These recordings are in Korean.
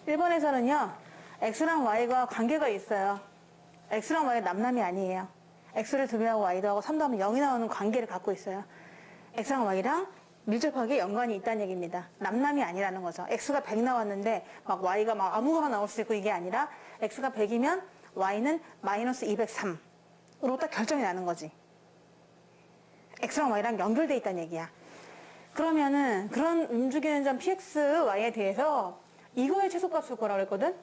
1번에서는요, x랑 y가 관계가 있어요. x랑 y는 남남이 아니에요. x를 2배하고 y 더하고 3 더하면 0이 나오는 관계를 갖고 있어요. x랑 y랑 밀접하게 연관이 있다는 얘기입니다. 남남이 아니라는 거죠. x가 100 나왔는데 막 y가 막 아무거나 나올 수 있고 이게 아니라 x가 100이면 y는 마이너스 203으로 딱 결정이 나는 거지. x랑 y랑 연결돼 있다는 얘기야. 그러면은 그런 움직이는 점 px, y에 대해서 이거의 최소값을 구하라고 했거든?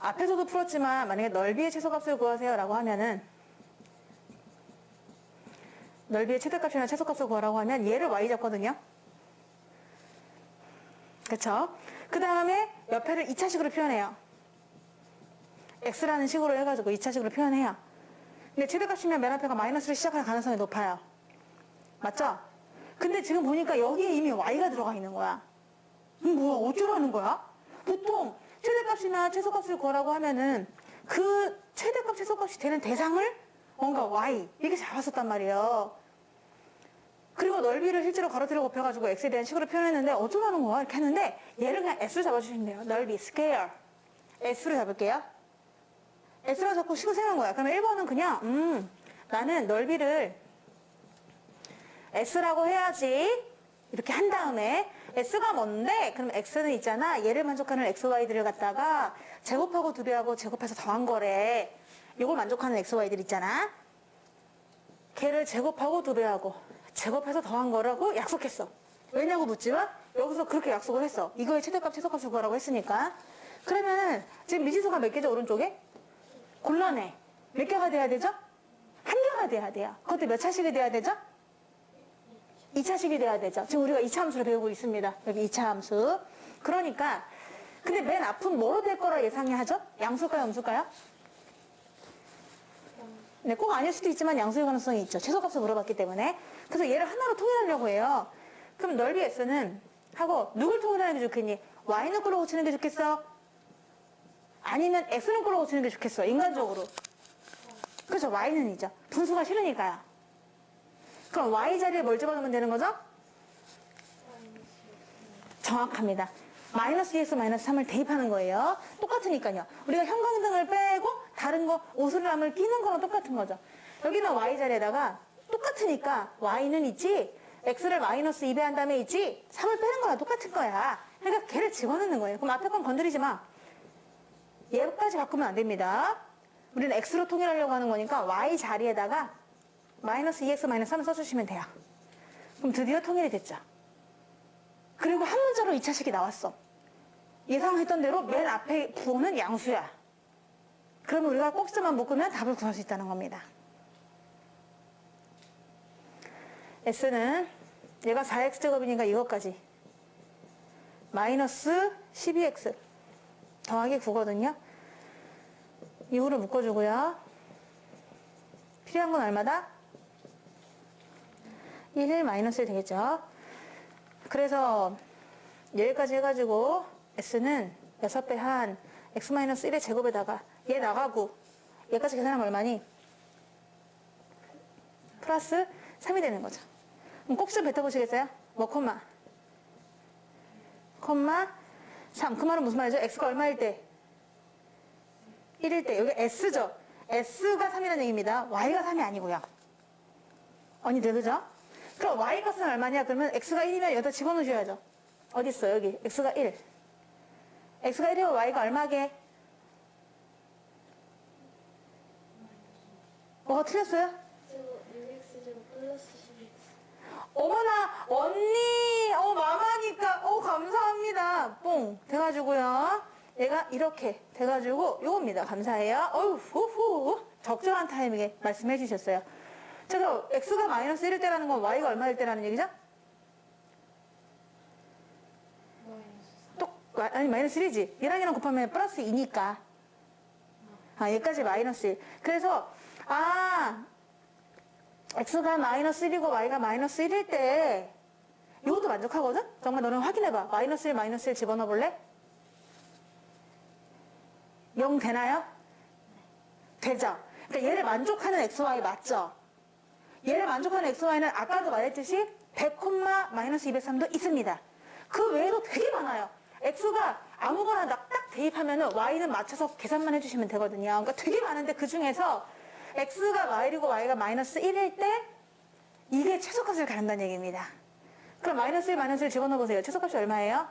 앞에서도 풀었지만 만약에 넓이의 최소값을 구하세요 라고 하면은 넓이의 최대값이나 최소값을 구하라고 하면 얘를 y 잡거든요. 그쵸? 그 다음에 옆에를 2차식으로 표현해요. x라는 식으로 해가지고 2차식으로 표현해요. 근데 최대값이면 맨 앞에가 마이너스로 시작할 가능성이 높아요. 맞죠? 근데 지금 보니까 여기에 이미 y가 들어가 있는 거야. 뭐야, 어쩌라는 거야? 보통 최대값이나 최소값을 구하라고 하면은 그 최대값, 최소값이 되는 대상을 뭔가 y 이렇게 잡았었단 말이에요. 그리고 넓이를 실제로 가로세로 곱해가지고 x에 대한 식으로 표현했는데 어쩌라는 거야? 이렇게 했는데 얘를 그냥 s로 잡아주시면 돼요. 넓이, scale. s로 잡을게요. s로 잡고 식을 세우는 거야. 그러면 1번은 그냥 나는 넓이를 s라고 해야지 이렇게 한 다음에 s가 뭔데? 그럼 x는 있잖아. 얘를 만족하는 x, y들을 갖다가 제곱하고 2배하고 제곱해서 더한 거래. 이걸 만족하는 x, y들 있잖아. 걔를 제곱하고 2배하고 제곱해서 더한 거라고 약속했어. 왜냐고 묻지만 여기서 그렇게 약속을 했어. 이거의 최대값, 최소값을 구하라고 했으니까. 그러면은 지금 미지수가 몇 개죠? 오른쪽에? 곤란해. 몇 개가 돼야 되죠? 한 개가 돼야 돼요. 그것도 몇 차식이 돼야 되죠? 2차식이 돼야 되죠. 지금 우리가 2차 함수를 배우고 있습니다. 여기 2차 함수. 그러니까 근데 맨 앞은 뭐로 될 거라 예상이 하죠? 양수일까요? 음수일까요? 네, 꼭 아닐 수도 있지만 양수일 가능성이 있죠. 최소값을 물어봤기 때문에. 그래서 얘를 하나로 통일하려고 해요. 그럼 넓이 x는 하고 누굴 통일하는 게 좋겠니? y는 끌어 고치는 게 좋겠어? 아니면 x는 끌어 고치는 게 좋겠어? 인간적으로. 그렇죠. y는 이죠. 분수가 싫으니까요. 그럼 y 자리에 뭘 집어넣으면 되는 거죠? 정확합니다. 마이너스 2x 마이너스 3을 대입하는 거예요. 똑같으니까요. 우리가 형광등을 빼고 다른 거 오스람을 끼는 거랑 똑같은 거죠. 여기는 y 자리에다가 똑같으니까 y는 있지, x를 마이너스 2배 한 다음에 있지, 3을 빼는 거랑 똑같은 거야. 그러니까 걔를 집어넣는 거예요. 그럼 앞에 건 건드리지 마. 얘까지 바꾸면 안 됩니다. 우리는 x로 통일하려고 하는 거니까 y 자리에다가 마이너스 2x 마이너스 3을 써주시면 돼요. 그럼 드디어 통일이 됐죠. 그리고 한 문자로 2차식이 나왔어. 예상했던 대로 맨 앞에 부호는 양수야. 그러면 우리가 꼭지만 묶으면 답을 구할 수 있다는 겁니다. s는 얘가 4x제곱이니까 이것까지 마이너스 12x 더하기 9거든요. 이후로 묶어주고요. 필요한 건 얼마다? 1 마이너스 1 되겠죠. 그래서 여기까지 해가지고 s는 6배 한 x-1의 제곱에다가 얘 나가고 얘까지 계산하면 얼마니? 플러스 3이 되는 거죠. 그럼 꼭 좀 뱉어보시겠어요? 뭐 콤마 3. 그 말은 무슨 말이죠? x가 얼마일 때? 1일 때. 여기 s죠. s가 3이라는 얘기입니다. y가 3이 아니고요. 언니들 그죠? 그럼 y 값은 얼마냐? 그러면 x가 1이면 여기다 집어넣으셔야죠. 어디 있어? 여기 x가 1. x가 1이면 y가 얼마게? 뭐가 틀렸어요? 6x제곱 플러스 12x. 어머나 언니 마마니까 감사합니다. 뽕 돼가지고요. 얘가 이렇게 돼가지고 요겁니다. 감사해요. 후후 적절한 타이밍에 말씀해 주셨어요. 제가 x가 마이너스 1일 때라는 건 y가 얼마일 때라는 얘기죠? 아니 마이너스 1이지. 얘랑 곱하면 플러스 2니까. 얘까지 마이너스 1. 그래서 x가 마이너스 1이고 y가 마이너스 1일 때 이것도 만족하거든? 정말 너는 확인해봐. 마이너스 1 마이너스 1 집어넣어 볼래? 0 되나요? 되죠? 그러니까 얘를 만족하는 xy 맞죠? 얘를 만족하는 xy는 아까도 말했듯이 100, 마이너스 203도 있습니다. 그 외에도 되게 많아요. x가 아무거나 딱 대입하면은 y는 맞춰서 계산만 해주시면 되거든요. 그러니까 되게 많은데 그 중에서 x가 y이고 y가 마이너스 1일 때 이게 최소값을 가른다는 얘기입니다. 그럼 마이너스 1, 마이너스 1 집어넣어 보세요. 최소값이 얼마예요?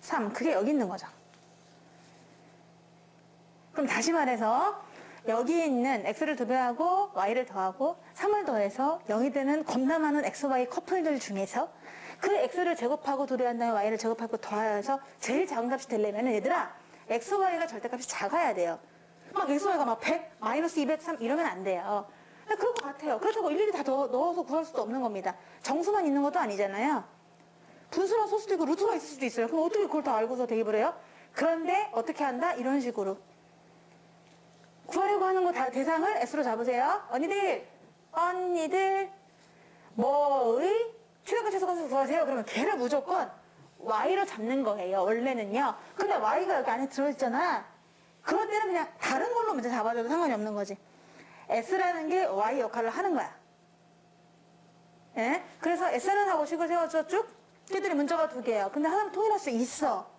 3. 그게 여기 있는 거죠. 그럼 다시 말해서 여기 있는 x를 2배하고 y를 더하고 3을 더해서 0이 되는 겁나 많은 x, y 커플들 중에서 그 x를 제곱하고 2배한 다음에 y를 제곱하고 더해서 제일 작은 값이 되려면 얘들아 x, y가 절대값이 작아야 돼요. 막 x, y가 막 100, 마이너스 203 이러면 안 돼요. 그럴 것 같아요. 그렇다고 일일이 다 넣어서 구할 수도 없는 겁니다. 정수만 있는 것도 아니잖아요. 분수랑 소수도 있고 루트가 있을 수도 있어요. 그럼 어떻게 그걸 다 알고서 대입을 해요? 그런데 어떻게 한다? 이런 식으로. 구하려고 하는 거 다 대상을 S로 잡으세요. 언니들 뭐의 최대값 최소값을 구하세요. 그러면 걔를 무조건 Y로 잡는 거예요. 원래는요. 근데 Y가 여기 안에 들어있잖아. 그럴 때는 그냥 다른 걸로 문제 잡아줘도 상관이 없는 거지. S라는 게 Y 역할을 하는 거야. 예? 그래서 S는 하고 식을 세워줘 쭉. 걔들이 문자가 2개예요. 근데 하나는 통일할 수 있어.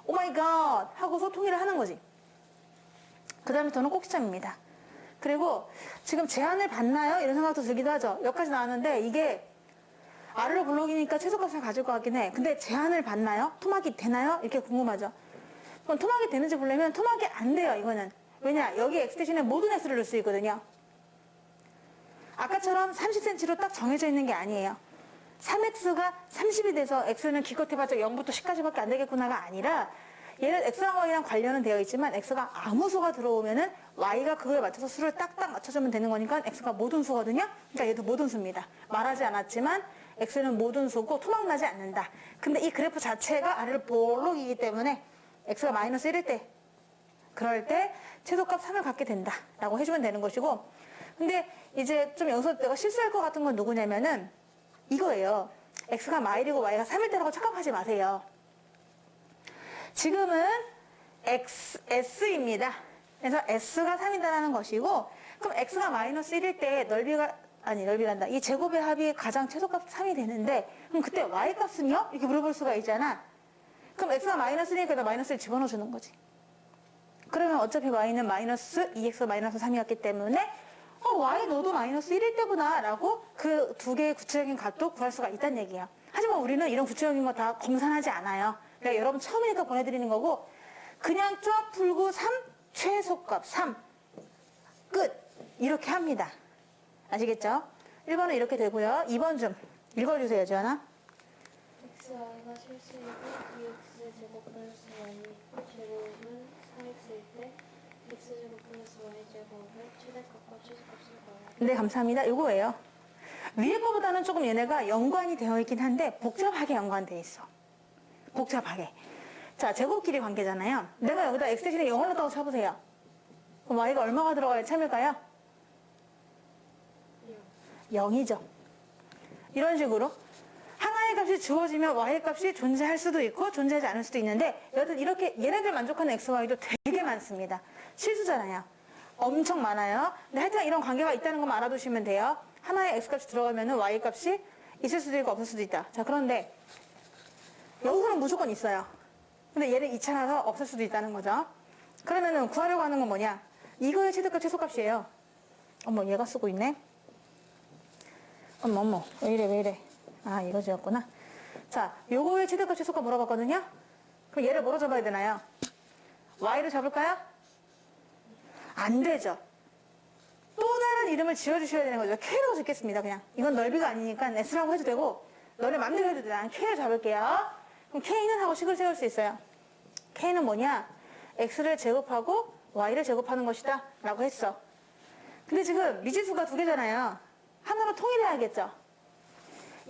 오 마이 갓 하고서 통일을 하는 거지. 그 다음에 더는 꼭지점입니다. 그리고 지금 제한을 받나요? 이런 생각도 들기도 하죠. 여기까지 나왔는데 이게 R로 블록이니까 최소값을 가질 것 같긴 해. 근데 제한을 받나요? 토막이 되나요? 이렇게 궁금하죠. 그럼 토막이 되는지 보려면 토막이 안 돼요. 이거는. 왜냐? 여기 X 대신에 모든 X를 넣을 수 있거든요. 아까처럼 30cm로 딱 정해져 있는 게 아니에요. 3x가 30이 돼서 x는 기껏해봤자 0부터 10까지밖에 안 되겠구나가 아니라 얘는 x랑 y랑 관련은 되어 있지만 x가 아무 수가 들어오면은 y가 그거에 맞춰서 수를 딱딱 맞춰주면 되는 거니까 x가 모든 수거든요. 그러니까 얘도 모든 수입니다. 말하지 않았지만 x는 모든 수고 토막나지 않는다. 근데 이 그래프 자체가 아래로 볼록이기 때문에 x가 마이너스 1일 때 그럴 때 최소값 3을 갖게 된다라고 해주면 되는 것이고 근데 이제 좀 여기서 내가 실수할 것 같은 건 누구냐면은 이거예요. x가 마일이고 y가 3일 때라고 착각하지 마세요. 지금은 s입니다. 그래서 s가 3이다라는 것이고 그럼 x가 마이너스 1일 때 넓이란다. 이 제곱의 합이 가장 최소값 3이 되는데 그럼 그때 y 값은요? 이렇게 물어볼 수가 있잖아. 그럼 x가 마이너스 1이니까 마이너스를 집어넣어 주는 거지. 그러면 어차피 y는 마이너스 2x 마이너스 3이었기 때문에 y 너도 마이너스 1일 때구나 라고 그 두 개의 구체적인 값도 구할 수가 있다는 얘기예요. 하지만 우리는 이런 구체적인 거 다 검산하지 않아요. 그러니까 여러분 처음이니까 보내드리는 거고 그냥 쫙 풀고 3 최소값 3 끝 이렇게 합니다. 아시겠죠? 1번은 이렇게 되고요. 2번 좀 읽어주세요. 지원아. xy가 실수이고 2x 제곱 플러스 y 제곱은 4x일 때 x제곱 플러스 y제곱의 최대값과 최소값을 구하라. 네, 감사합니다. 이거예요. 위에 거보다는 조금 얘네가 연관이 되어 있긴 한데 복잡하게 연관되어 있어. 복잡하게. 자, 제곱끼리 관계잖아요. 내가 여기다 x 대신에 0을 넣었다고 쳐보세요. 그럼 y가 얼마가 들어가야 참일까요? 0이죠. 이런 식으로 하나의 값이 주어지면 y 값이 존재할 수도 있고 존재하지 않을 수도 있는데 여튼 이렇게 얘네들 만족하는 x, y도 되게 많습니다. 실수잖아요. 엄청 많아요. 근데 하여튼 이런 관계가 있다는 것만 알아두시면 돼요. 하나의 x값이 들어가면 y값이 있을 수도 있고 없을 수도 있다. 자, 그런데 여기서는 무조건 있어요. 근데 얘를 이차라서 없을 수도 있다는 거죠. 그러면은 구하려고 하는 건 뭐냐? 이거의 최대값 최소값이에요. 어머, 얘가 쓰고 있네. 어머, 왜 이래. 아, 이거지였구나. 자, 요거의 최대값 최소값 물어봤거든요? 그럼 얘를 뭐로 잡아야 되나요? y를 잡을까요? 안 되죠. 또 다른 이름을 지어주셔야 되는 거죠. K라고 짓겠습니다, 그냥. 이건 넓이가 아니니까 S라고 해도 되고, 너네 맘대로 해도 돼. 난 K를 잡을게요. 그럼 K는 하고 식을 세울 수 있어요. K는 뭐냐? X를 제곱하고 Y를 제곱하는 것이다. 라고 했어. 근데 지금 미지수가 2개잖아요. 하나로 통일해야겠죠.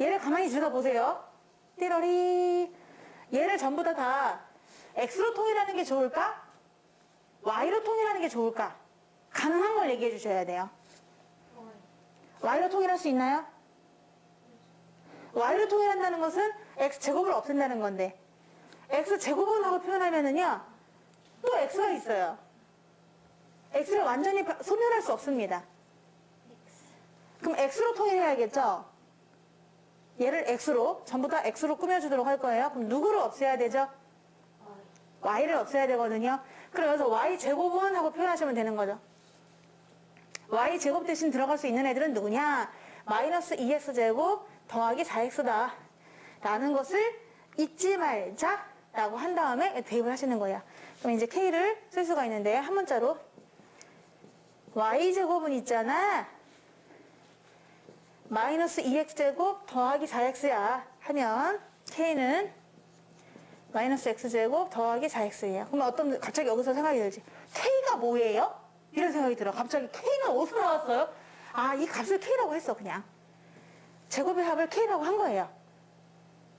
얘를 가만히 들여다보세요. 띠러리. 얘를 전부 다 X로 통일하는 게 좋을까? Y로 통일하는 게 좋을까? 가능한 걸 얘기해 주셔야 돼요. Y로 통일할 수 있나요? Y로 통일한다는 것은 X제곱을 없앤다는 건데 X제곱을 하고 표현하면은요 또 X가 있어요. X를 완전히 소멸할 수 없습니다. 그럼 x로 통일해야겠죠? 얘를 x로, 전부 다 x로 꾸며주도록 할 거예요. 그럼 누구를 없애야 되죠? y를 없애야 되거든요. 그래서 y제곱은 하고 표현하시면 되는 거죠. y제곱 대신 들어갈 수 있는 애들은 누구냐? 마이너스 2x제곱 더하기 4x다. 라는 것을 잊지 말자. 라고 한 다음에 대입을 하시는 거예요. 그럼 이제 k를 쓸 수가 있는데, 한 문자로. y제곱은 있잖아. 마이너스 2x제곱 더하기 4x야. 하면 k는 마이너스 x제곱 더하기 4x예요. 그러면 갑자기 여기서 생각이 들지. k가 뭐예요? 이런 생각이 들어. 갑자기 k는 어디서 나왔어요? 아, 이 값을 k라고 했어, 그냥. 제곱의 합을 k라고 한 거예요.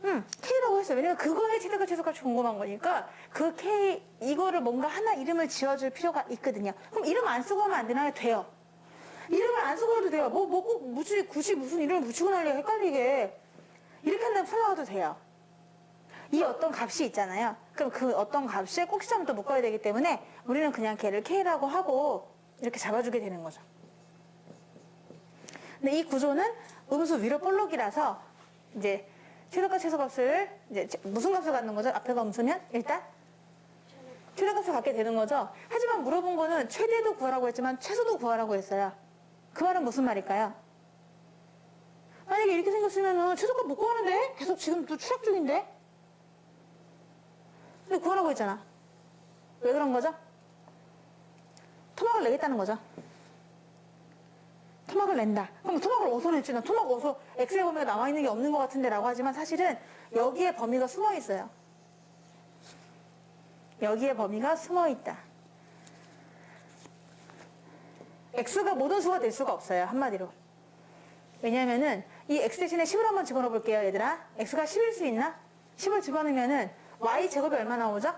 k라고 했어요. 왜냐면 그거의 최대값, 최소값이 궁금한 거니까 그 k, 이거를 뭔가 하나 이름을 지어줄 필요가 있거든요. 그럼 이름 안 쓰고 하면 안 되나요? 돼요. 이름을 안 쓰고 해도 돼요. 꼭 굳이 무슨 이름을 붙이고 난리가 헷갈리게. 이렇게 한다면 풀어가도 돼요. 이 어떤 값이 있잖아요. 그럼 그 어떤 값에 꼭 시점을 또 묶어야 되기 때문에 우리는 그냥 걔를 k라고 하고 이렇게 잡아주게 되는 거죠. 근데 이 구조는 음수 위로 볼록이라서 이제 최소값, 최소값을 이제 무슨 값을 갖는 거죠? 앞에가 음수면 일단 최대값을 갖게 되는 거죠. 하지만 물어본 거는 최대도 구하라고 했지만 최소도 구하라고 했어요. 그 말은 무슨 말일까요? 만약에 이렇게 생겼으면은 최소값 못 구하는데? 계속 지금 또 추락 중인데? 근데 구하라고 했잖아. 왜 그런 거죠? 토막을 내겠다는 거죠. 토막을 낸다. 그럼 토막을 어디서 냈지? 나 토막 어디서 엑셀 범위가 나와 있는 게 없는 것 같은데 라고 하지만 사실은 여기에 범위가 숨어 있어요. 여기에 범위가 숨어 있다. x가 모든 수가 될 수가 없어요. 한마디로. 왜냐면은 이 x 대신에 10을 한번 집어넣어 볼게요, 얘들아. x가 10일 수 있나? 10을 집어넣으면은 y 제곱이 얼마 나오죠?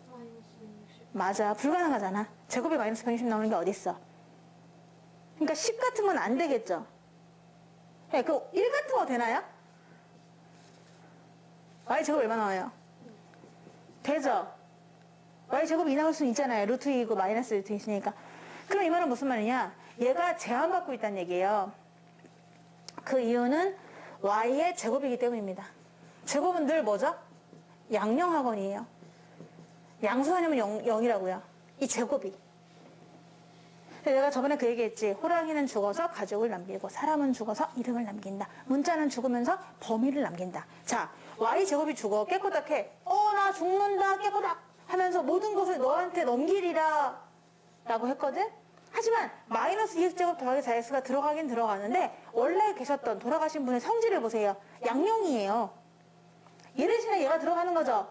마이너스 160. 맞아. 불가능하잖아. 제곱이 마이너스 160 나오는 게 어딨어. 그러니까 10 같은 건 안 되겠죠. 네, 그 1 같은 거 되나요? y 제곱 얼마 나와요? 되죠? y 제곱이 2 나올 수는 있잖아요. 루트 2이고 마이너스 루트 있으니까. 그럼 이 말은 무슨 말이냐? 얘가 제한받고 있다는 얘기예요. 그 이유는 y의 제곱이기 때문입니다. 제곱은 늘 뭐죠? 양령학원이에요. 양수하냐면 0이라고요. 이 제곱이. 내가 저번에 그 얘기했지. 호랑이는 죽어서 가족을 남기고 사람은 죽어서 이름을 남긴다. 문자는 죽으면서 범위를 남긴다. 자, y 제곱이 죽어. 깨꼬닥해. 나 죽는다. 깨꼬닥. 하면서 모든 것을 너한테 넘기리라 라고 했거든. 하지만 마이너스 2x제곱 더하기 4x가 들어가긴 들어가는데 원래 계셨던 돌아가신 분의 성질을 보세요. 양령이에요. 얘 대신에 얘가 들어가는 거죠.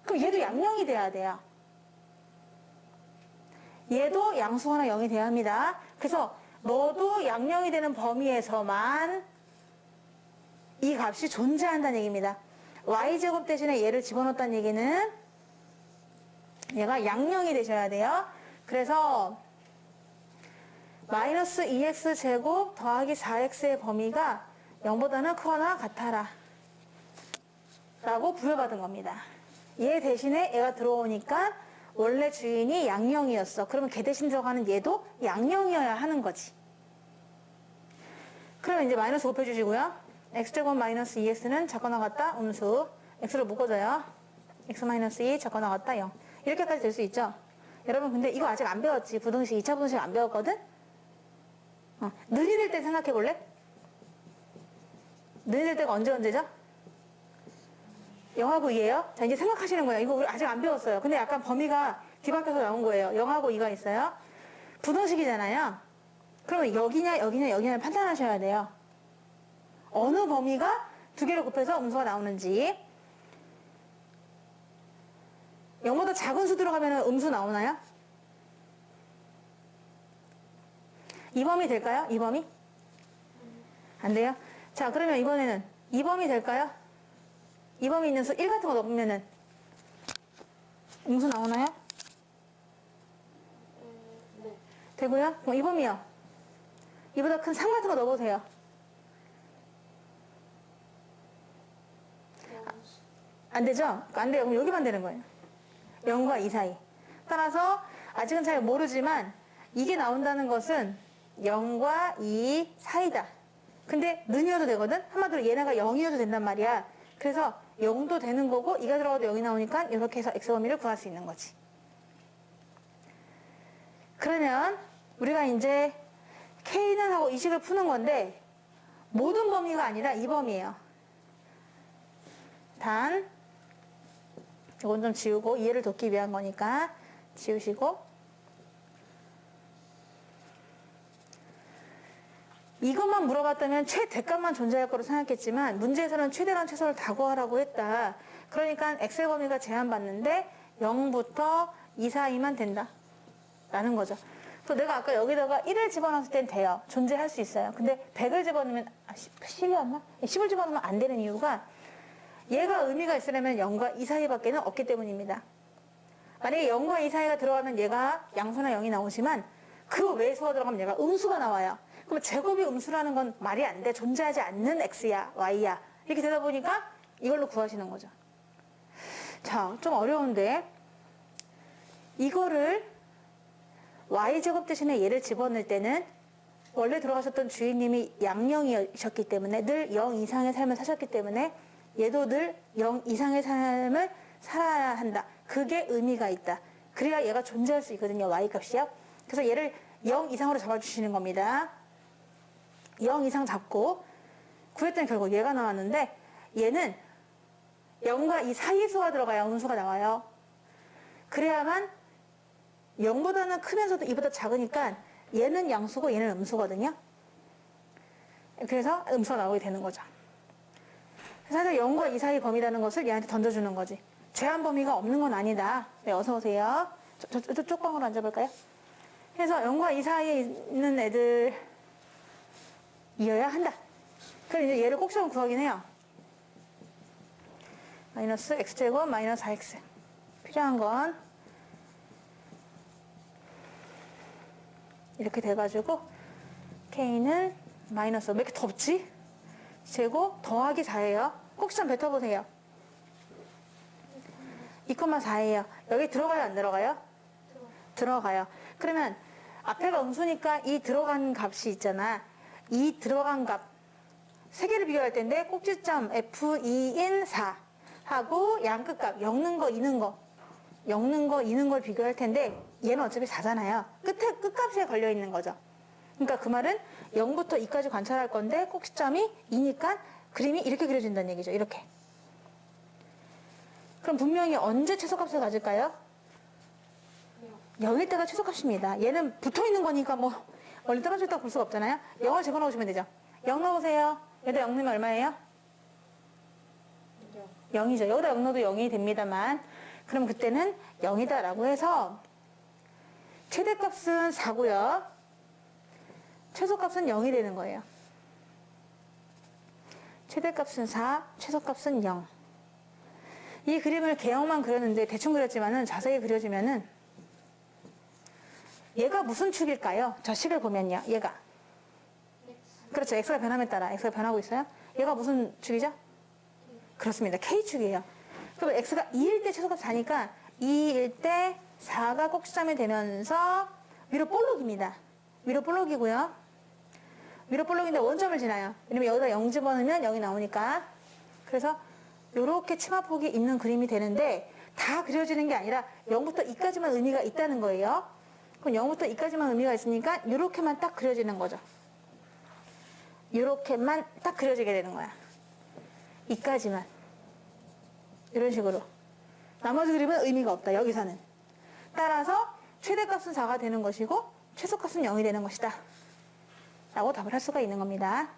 그럼 얘도 양령이 돼야 돼요. 얘도 양수거나 0이 돼야 합니다. 그래서 너도 양령이 되는 범위에서만 이 값이 존재한다는 얘기입니다. y제곱 대신에 얘를 집어넣었다는 얘기는 얘가 양령이 되셔야 돼요. 그래서 마이너스 2x제곱 더하기 4x의 범위가 0보다는 크거나 같아라 라고 부여받은 겁니다. 얘 대신에 얘가 들어오니까 원래 주인이 양령이었어. 그러면 걔 대신 들어가는 얘도 양령이어야 하는 거지. 그러면 이제 마이너스 곱해주시고요. x제곱 마이너스 2x는 작거나 같다 음수. x를 묶어줘요. x 마이너스 2 작거나 같다 0. 이렇게까지 될 수 있죠. 여러분 근데 이거 아직 안 배웠지. 부등식 2차 부등식 안 배웠거든. 느리될 때 생각해 볼래? 느리될 때가 언제죠? 0하고 2예요. 자, 이제 생각하시는 거예요. 이거 우리 아직 안 배웠어요. 근데 약간 범위가 뒤바뀌어서 나온 거예요. 0하고 2가 있어요. 부등식이잖아요. 그러면 여기냐를 판단하셔야 돼요. 어느 범위가 두 개를 곱해서 음수가 나오는지. 0보다 작은 수 들어가면 음수 나오나요? 이 범위 될까요? 이 범위? 안 돼요? 자, 그러면 이번에는 이 범위 될까요? 이 범위 있는 수 1 같은 거 넣으면은 음수 나오나요? 네. 되고요? 그럼 이 범위요. 이보다 큰 3 같은 거 넣어보세요. 안 되죠? 안 돼요. 그럼 여기만 되는 거예요. 0과 2 사이. 따라서 아직은 잘 모르지만 이게 나온다는 것은 0과 2 사이다. 근데 는이어도 되거든? 한마디로 얘네가 0이어도 된단 말이야. 그래서 0도 되는 거고 2가 들어가도 0이 나오니까 이렇게 해서 x 범위를 구할 수 있는 거지. 그러면 우리가 이제 K는 하고 이 식을 푸는 건데 모든 범위가 아니라 이 범위예요. 단 이건 좀 지우고 이해를 돕기 위한 거니까 지우시고 이것만 물어봤다면 최대값만 존재할 거로 생각했지만 문제에서는 최대랑 최소를 다 구하라고 했다. 그러니까 x의 범위가 제한받는데 0부터 2 사이만 된다. 라는 거죠. 그래서 내가 아까 여기다가 1을 집어넣었을 땐 돼요. 존재할 수 있어요. 근데 100을 집어넣으면 10이었나? 10을 집어넣으면 안 되는 이유가 얘가 의미가 있으려면 0과 2 사이밖에는 없기 때문입니다. 만약에 0과 2 사이가 들어가면 얘가 양수나 0이 나오지만 그 외의 수가 들어가면 얘가 음수가 나와요. 그럼 제곱이 음수라는 건 말이 안 돼. 존재하지 않는 x야, y야. 이렇게 되다 보니까 이걸로 구하시는 거죠. 자, 좀 어려운데 이거를 y제곱 대신에 얘를 집어넣을 때는 원래 들어가셨던 주인님이 양령이셨기 때문에 늘 0 이상의 삶을 사셨기 때문에 얘도 늘 0 이상의 삶을 살아야 한다. 그게 의미가 있다. 그래야 얘가 존재할 수 있거든요. y값이요. 그래서 얘를 0 이상으로 잡아주시는 겁니다. 0 이상 잡고 구했더니 결국 얘가 나왔는데 얘는 0과 이 사이의 수가 들어가야 음수가 나와요. 그래야만 0보다는 크면서도 2보다 작으니까 얘는 양수고 얘는 음수거든요. 그래서 음수가 나오게 되는 거죠. 그래서 0과 2 사이 범위라는 것을 얘한테 던져주는 거지. 제한 범위가 없는 건 아니다. 네, 어서 오세요. 저쪽 방으로 앉아볼까요? 그래서 0과 2 사이에 있는 애들 이어야 한다. 그럼 이제 얘를 꼭 좀 구하긴 해요. 마이너스 x제곱 마이너스 4x. 필요한 건 이렇게 돼가지고 k는 마이너스 왜 이렇게 덥지? 제곱 더하기 4예요. 꼭 좀 뱉어보세요. 2,4예요. 여기 들어가요 안 들어가요? 들어가요. 그러면 앞에가 음수니까 이 들어간 값이 있잖아. 이 들어간 값 세 개를 비교할 텐데 꼭지점 f2인 4 하고 양끝값 엮는 거 엮는 거 이는 걸 비교할 텐데 얘는 어차피 4잖아요. 끝값에 걸려 있는 거죠. 그러니까 그 말은 0부터 2까지 관찰할 건데 꼭지점이 2니까 그림이 이렇게 그려진다는 얘기죠. 이렇게. 그럼 분명히 언제 최소값을 가질까요? 0일 때가 최소값입니다. 얘는 붙어 있는 거니까 뭐 멀리 떨어져 있다고 볼 수가 없잖아요. 0을 집어넣으시면 되죠. 0 넣으세요. 여기다 0 넣으면 얼마예요? 0이죠. 여기다 0 넣어도 0이 됩니다만 그럼 그때는 0이다 라고 해서 최대값은 4고요. 최소값은 0이 되는 거예요. 최대값은 4, 최소값은 0. 이 그림을 개형만 그렸는데 대충 그렸지만은 자세히 그려지면은 얘가 무슨 축일까요? 저 식을 보면요. 얘가. 그렇죠. x가 변함에 따라 x가 변하고 있어요. 얘가 무슨 축이죠? 그렇습니다. k축이에요. 그럼 x가 2일 때 최소값 4니까 2일 때 4가 꼭지점이 되면서 위로 볼록입니다. 위로 볼록이고요. 위로 볼록인데 원점을 지나요. 왜냐면 여기다 0 집어넣으면 0이 나오니까. 그래서 이렇게 치마폭이 있는 그림이 되는데 다 그려지는 게 아니라 0부터 2까지만 의미가 있다는 거예요. 그럼 0부터 2까지만 의미가 있으니까 이렇게만 딱 그려지는 거죠. 이렇게만 딱 그려지게 되는 거야. 2까지만. 이런 식으로. 나머지 그림은 의미가 없다. 여기서는. 따라서 최대값은 4가 되는 것이고 최소값은 0이 되는 것이다. 라고 답을 할 수가 있는 겁니다.